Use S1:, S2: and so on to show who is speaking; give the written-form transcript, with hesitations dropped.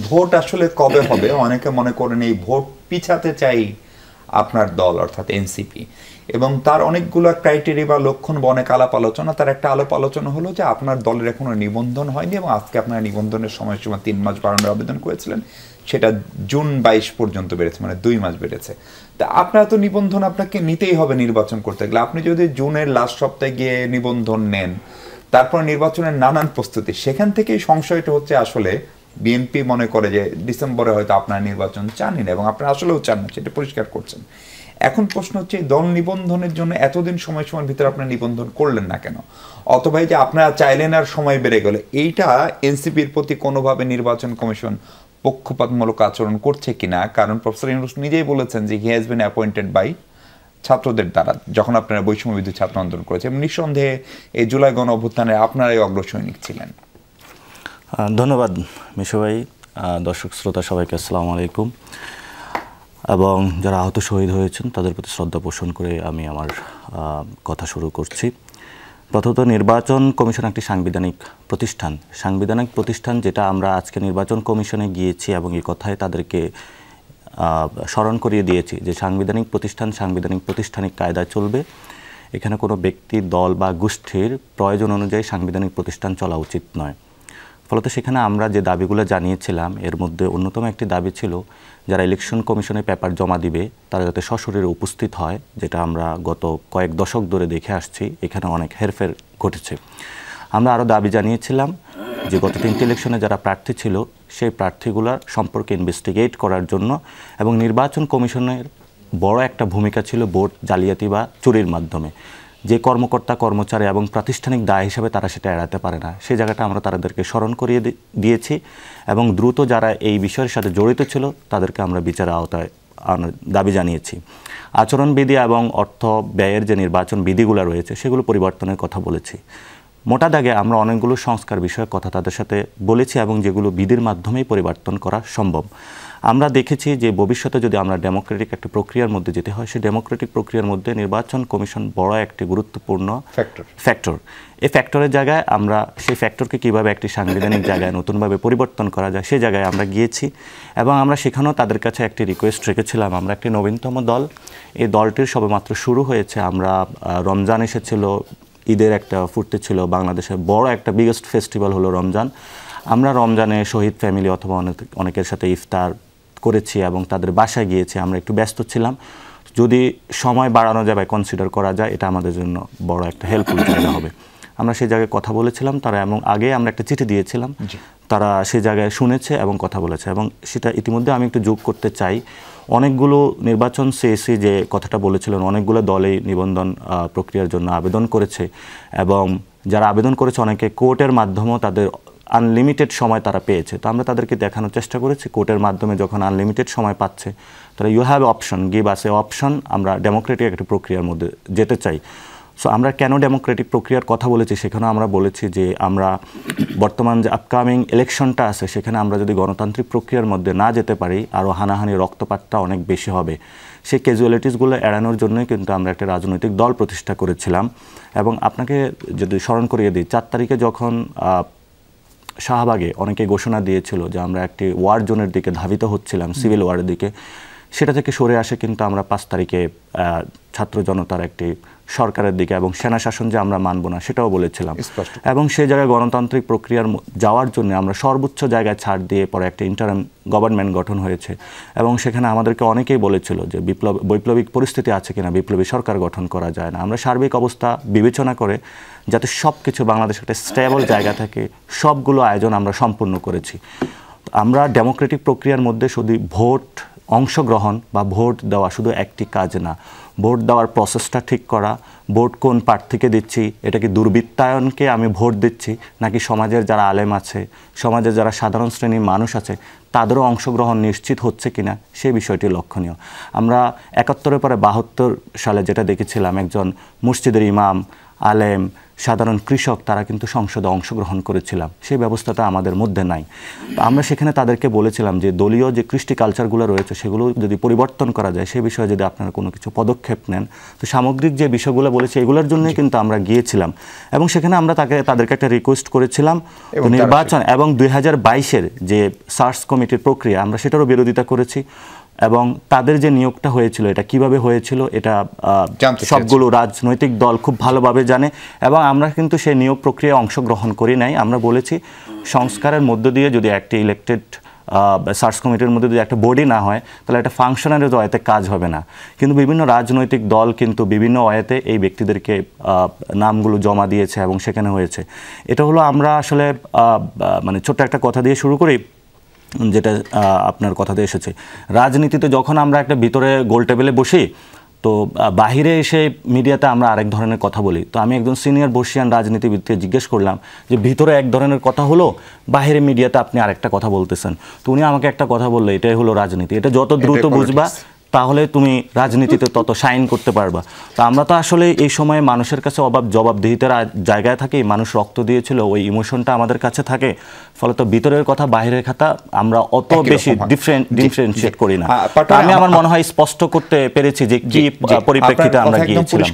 S1: Vote আসলে কবে হবে অনেকে মনে করেন এই ভোট পিছাতে চাই আপনার দল অর্থাৎ এনসিপি, এবং তার অনেকগুলো ক্রাইটেরিয়া বা লক্ষণ বা অনেক আলাপ আলোচনা। তার একটা আলাপ আলোচনা হলো যে আপনার দলের এখনো নিবন্ধন হয়নি এবং আজকে আপনার নিবন্ধনের সময়সীমা 3 মাস বাড়ানোর আবেদন করেছিলেন, সেটা জুন 22 পর্যন্ত বেড়েছে, মানে 2 মাস বেড়েছে। তা আপনার তো নিবন্ধন আপনাকে নিতেই হবে নির্বাচন করতে গেলে। আপনি যদি জুনের লাস্ট সপ্তাহে গিয়ে নিবন্ধন নেন, তারপর নির্বাচনের নানান প্রস্তুতি, সেখান থেকেই সংশয়টা হচ্ছে আসলে বিএনপি মনে করে যে ডিসেম্বরে হয়তো আপনার নির্বাচন চানই না, এবং আপনারা আসলেও চান না, সেটা পরিষ্কার করছেন। এখন প্রশ্ন হচ্ছে দল নিবন্ধনের জন্য এতদিন সময়সীমার ভিতরে আপনার নিবন্ধন করলেন না কেন? অথবা যে আপনারা চাইলেন আর সময় বেড়ে গেল, এইটা এনসিপির প্রতি কোনোভাবে নির্বাচন কমিশন পক্ষপাতমূলক আচরণ করছে কিনা? কারণ প্রফেসর ইউনূস নিজেই বলেছেন যে he has been appointed by ছাত্রদের দ্বারা, যখন আপনারা বৈষম্য বিরোধী ছাত্র আন্দোলন করেছে, এবং নিঃসন্দেহে এই জুলাই গণ অভ্যুত্থানে আপনারাই অগ্রসৈনিক ছিলেন।
S2: ধন্যবাদ মিশু ভাই। দর্শক শ্রোতা সবাইকে আসসালামু আলাইকুম, এবং যারা আহত শহীদ হয়েছেন তাদের প্রতি শ্রদ্ধা পোষণ করে আমি আমার কথা শুরু করছি। প্রথমত, নির্বাচন কমিশন একটি সাংবিধানিক প্রতিষ্ঠান, যেটা আমরা আজকে নির্বাচন কমিশনে গিয়েছি এবং এই কথায় তাদেরকে স্মরণ করিয়ে দিয়েছি যে সাংবিধানিক প্রতিষ্ঠানিক কায়দায় চলবে। এখানে কোনো ব্যক্তি, দল বা গোষ্ঠীর প্রয়োজন অনুযায়ী সাংবিধানিক প্রতিষ্ঠান চলা উচিত নয়। ফলত সেখানে আমরা যে দাবিগুলো জানিয়েছিলাম এর মধ্যে অন্যতম একটি দাবি ছিল যারা ইলেকশন কমিশনে পেপার জমা দিবে তারা যাতে সশরীরে উপস্থিত হয়, যেটা আমরা গত কয়েক দশক ধরে দেখে আসছি। এখানে অনেক হেরফের ঘটেছে। আমরা আরও দাবি জানিয়েছিলাম যে গত 3টি ইলেকশনে যারা প্রার্থী ছিল সেই প্রার্থীগুলোর সম্পর্কে ইনভেস্টিগেট করার জন্য, এবং নির্বাচন কমিশনের বড় একটা ভূমিকা ছিল ভোট জালিয়াতি বা চুরির মাধ্যমে। যে কর্মকর্তা কর্মচারী এবং প্রাতিষ্ঠানিক দায় হিসাবে তারা সেটা এড়াতে পারে না, সেই জায়গাটা আমরা তাদেরকে স্মরণ করিয়ে দিয়েছি, এবং দ্রুত যারা এই বিষয়ের সাথে জড়িত ছিল তাদেরকে আমরা বিচারের আওতায় দাবি জানিয়েছি। আচরণবিধি এবং অর্থ ব্যয়ের যে নির্বাচন বিধিগুলো রয়েছে সেগুলো পরিবর্তনের কথা বলেছি। মোটা দাগে আমরা অনেকগুলো সংস্কার বিষয়ক কথা তাদের সাথে বলেছি, এবং যেগুলো বিধির মাধ্যমেই পরিবর্তন করা সম্ভব। আমরা দেখেছি যে ভবিষ্যতে যদি আমরা ডেমোক্রেটিক একটা প্রক্রিয়ার মধ্যে যেতে হয়, সেই ডেমোক্রেটিক প্রক্রিয়ার মধ্যে নির্বাচন কমিশন বড় একটি গুরুত্বপূর্ণ ফ্যাক্টর। এই ফ্যাক্টরের জায়গায় আমরা সেই ফ্যাক্টরকে কীভাবে একটি সাংবিধানিক জায়গায় নতুনভাবে পরিবর্তন করা যায় সেই জায়গায় আমরা গিয়েছি, এবং আমরা সেখানেও তাদের কাছে একটি রিকোয়েস্ট রেখেছিলাম। আমরা একটি নবীনতম দল, এই দলটির সবেমাত্র শুরু হয়েছে। আমরা রমজান এসেছিল, ঈদের একটা ফুর্তি ছিল, বাংলাদেশের বড় একটা বিগেস্ট ফেস্টিভ্যাল হলো রমজান। আমরা রমজানে শহীদ ফ্যামিলি অথবা অনেকের সাথে ইফতার করেছি এবং তাদের বাসায় গিয়েছি। আমরা একটু ব্যস্ত ছিলাম। যদি সময় বাড়ানো যায় বা কনসিডার করা যায়, এটা আমাদের জন্য বড় একটা হেল্পফুল জায়গা হবে। আমরা সেই জায়গায় কথা বলেছিলাম তারা, এবং আগে আমরা একটা চিঠি দিয়েছিলাম, তারা সেই জায়গায় শুনেছে এবং কথা বলেছে। এবং সেটা ইতিমধ্যে আমি একটু যোগ করতে চাই, অনেকগুলো নির্বাচন সিএসি যে কথাটা বলেছিলেন, অনেকগুলো দলেই নিবন্ধন প্রক্রিয়ার জন্য আবেদন করেছে, এবং যারা আবেদন করেছে অনেকে কোর্টের মাধ্যমেও তাদের আনলিমিটেড সময় তারা পেয়েছে। তো আমরা তাদেরকে দেখানোর চেষ্টা করেছি কোর্টের মাধ্যমে যখন আনলিমিটেড সময় পাচ্ছে তারা you have option, give us a option, আমরা ডেমোক্রেটিক একটা প্রক্রিয়ার মধ্যে যেতে চাই। সো আমরা কেন ডেমোক্রেটিক প্রক্রিয়ার কথা বলেছি সেখানেও আমরা বলেছি যে আমরা বর্তমান যে আপকামিং ইলেকশনটা আছে সেখানে আমরা যদি গণতান্ত্রিক প্রক্রিয়ার মধ্যে না যেতে পারি, আরও হানাহানি রক্তপাতটা অনেক বেশি হবে। সেই ক্যাজুয়ালিটিসগুলো এড়ানোর জন্যই কিন্তু আমরা একটা রাজনৈতিক দল প্রতিষ্ঠা করেছিলাম। এবং আপনাকে যদি স্মরণ করিয়ে দিই, 4 তারিখে যখন শাহবাগে অনেকে ঘোষণা দিয়েছিল যে আমরা একটি ওয়ার জোনের দিকে ধাবিত হচ্ছিলাম, সিভিল ওয়ারের দিকে, সেটা থেকে সরে আসে কিন্তু আমরা 5 তারিখে ছাত্র জনতার একটি সরকারের দিকে এবং সেনা শাসন যে আমরা মানব না সেটাও বলেছিলাম। এবং সেই জায়গায় গণতান্ত্রিক প্রক্রিয়ার যাওয়ার জন্য আমরা সর্বোচ্চ জায়গায় ছাড় দিয়ে পরে একটা ইন্টারিম গভর্নমেন্ট গঠন হয়েছে, এবং সেখানে আমাদেরকে অনেকেই বলেছিল যে বৈপ্লবিক পরিস্থিতি আছে কিনা, বিপ্লবী সরকার গঠন করা যায় না। আমরা সার্বিক অবস্থা বিবেচনা করে যাতে সব কিছু বাংলাদেশ একটা স্টেবল জায়গা থাকে, সবগুলো আয়োজন আমরা সম্পূর্ণ করেছি। আমরা ডেমোক্রেটিক প্রক্রিয়ার মধ্যে শুধু ভোট অংশগ্রহণ বা ভোট দেওয়া শুধু একটি কাজ না, ভোট দেওয়ার প্রসেসটা ঠিক করা, ভোট কোন প্রার্থীকে দিচ্ছি, এটা কি দুর্বৃত্তায়নকে আমি ভোট দিচ্ছি নাকি সমাজের যারা আলেম আছে, সমাজের যারা সাধারণ শ্রেণীর মানুষ আছে তাদেরও অংশগ্রহণ নিশ্চিত হচ্ছে কিনা সেই বিষয়টি লক্ষণীয়। আমরা 71-এর পরে 72 সালে যেটা দেখেছিলাম, একজন মসজিদের ইমাম, আলেম, সাধারণ কৃষক তারা কিন্তু সংসদে অংশগ্রহণ করেছিলাম, সেই ব্যবস্থাটা আমাদের মধ্যে নাই। আমরা সেখানে তাদেরকে বলেছিলাম যে দলীয় যে কৃষ্টি কালচারগুলো রয়েছে সেগুলো যদি পরিবর্তন করা যায়, সে বিষয়ে যদি আপনারা কোনো কিছু পদক্ষেপ নেন। তো সামগ্রিক যে বিষয়গুলো বলেছি এগুলোর জন্যই কিন্তু আমরা গিয়েছিলাম এবং সেখানে আমরা তাদেরকে একটা রিকোয়েস্ট করেছিলাম নির্বাচন এবং 2022-এর যে সার্চ কমিটির প্রক্রিয়া আমরা সেটারও বিরোধিতা করেছি এবং তাদের যে নিয়োগটা হয়েছিল এটা কিভাবে হয়েছিল এটা সবগুলো রাজনৈতিক দল খুব ভালোভাবে জানে এবং আমরা কিন্তু সেই নিয়োগ প্রক্রিয়ায় অংশগ্রহণ করি নাই। আমরা বলেছি সংস্কারের মধ্য দিয়ে যদি একটি ইলেক্টেড সার্চ কমিটির মধ্যে যদি একটা বডি না হয় তাহলে একটা ফাংশনারি ওয়েতে কাজ হবে না। কিন্তু বিভিন্ন রাজনৈতিক দল কিন্তু বিভিন্ন ওয়েতে এই ব্যক্তিদেরকে নামগুলো জমা দিয়েছে এবং সেখানে হয়েছে। এটা হলো আমরা আসলে মানে ছোট্ট একটা কথা দিয়ে শুরু করি, যেটা আপনার কথাতে এসেছে। রাজনীতিতে যখন আমরা একটা ভিতরে গোল টেবিলে বসি তো বাহিরে এসে মিডিয়াতে আমরা আরেক ধরনের কথা বলি। তো আমি একজন সিনিয়র বর্ষিয়ান রাজনীতিবিদকে জিজ্ঞেস করলাম যে ভিতরে এক ধরনের কথা হলো, বাহিরে মিডিয়াতে আপনি আরেকটা কথা বলতেছেন। তো উনি আমাকে একটা কথা বললো, এটাই হলো রাজনীতি, এটা যত দ্রুত বুঝবা তাহলে তুমি রাজনীতিতে তত শাইন করতে পারবা। তো আমরা তো আসলে এই সময়ে মানুষের কাছে জবাবদিহিতার জায়গায় থাকি, মানুষ রক্ত দিয়েছিল, ওই ইমোশনটা আমাদের কাছে থাকে, ফলে তো ভিতরের কথা বাইরের কথা আমরা অত বেশি ডিফারেন্সিয়েট করি না। আমি আমার মনে হয় স্পষ্ট করতে পেরেছি যে কি পরিপ্রেক্ষিতে আমরা গিয়েছিলাম।